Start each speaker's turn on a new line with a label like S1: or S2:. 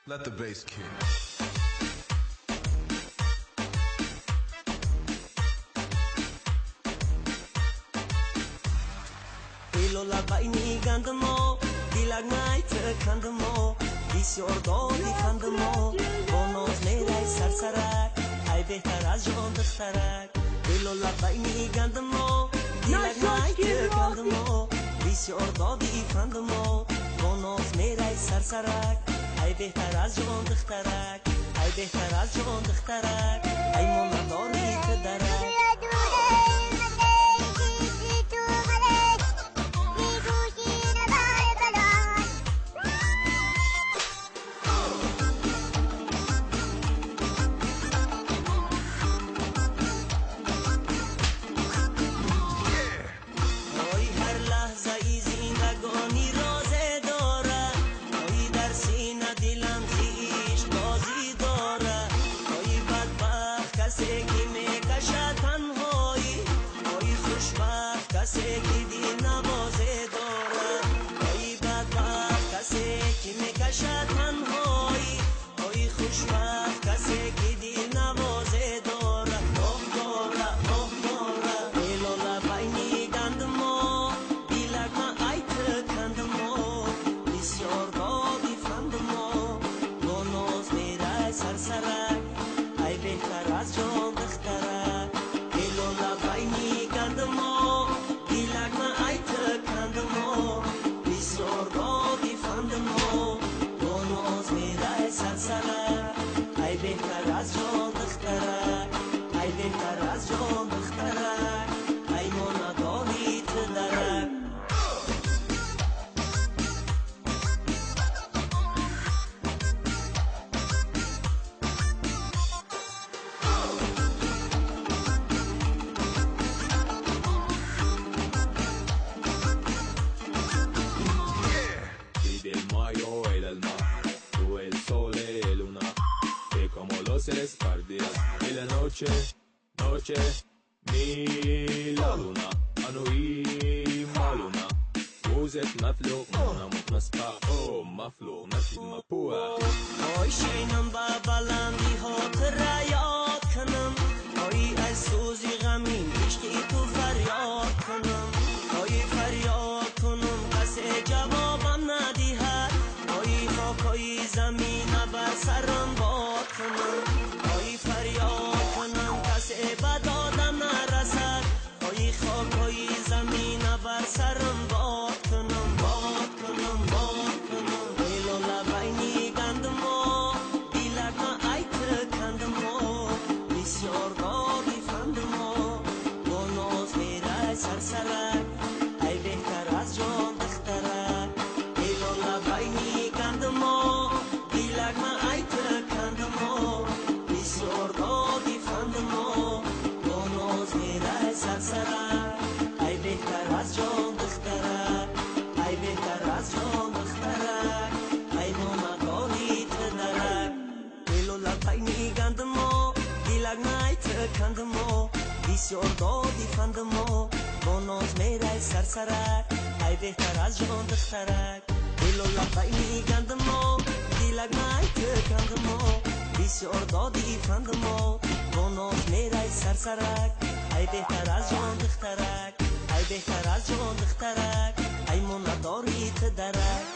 S1: Let the bass kick.
S2: Ilola baini gandamo, dilagnaite kandamo, بسیار خندمو با ناز میرای سرسرک ای بهتر از جان دخترک دل و لبای میگندمو دیلک نایت کندمو بسیار دادی خندمو با ناز میرای سرسرک ای بهتر از جان دخترک ای بهتر از جان دخترک ای من داری پدرک کسی که دی نوازه داره ای بدبخت کسی که میکشه تنهایی ای خوشبخت کسی که دی نوازه داره اوه داره ایلولا بینی گندمو دیلک ما ایت کندمو بسیار دادی فندمو با ناز میره سرسرک ای بهتر از جان دخترک ایلولا بینی گندمو بسیار دادی فندمو با ناز میره سرسرک ای بهتر از جان دخترک ای بهتر از جان دخترک ای ما نداری تدرک
S3: Y la noche, mi la luna Anui ma luna Wuzet maflo, mona mut naspa O maflo, mafil mapua
S2: Oy شینم با بلندی خاطر یاد کنم oy از سوزی غمین عشقی تو فریاد کنم oy فریاد کنم کسی جوابم ندهد oy خاکای زمین بر سرم باد کنم oy فریاد کنم کسی به دادم نرسد oy خاکای زمین بر سرم باد کنم باد کنم باد کنم ایلو لبینی گندمو دیلک ما ایت کندمو بسیار دادی فندمو با ناز میره سرسرک ای بهتر از جان دخترک ایلو لبینی گندمو دیلک ما ایت کندمو بسیار دادی فندمو با ناز میره سرسرک ای بهتر از جان دخترک ای بهتر از جان دخترک ای ما نداری تدرک ایلو لبینی گندمو دیلک نایت کندمو بسیار دادی فندمو با ناز میره سرسرک ای بهتر از جان دخترک ایلو لبینی گندمو دیلک نایت کندمو بسیار دادی فندمو با ناز میره سرسرک ای بهتر از جان دخترک ای بهتر از جان دخترک ای ما نداری تدرک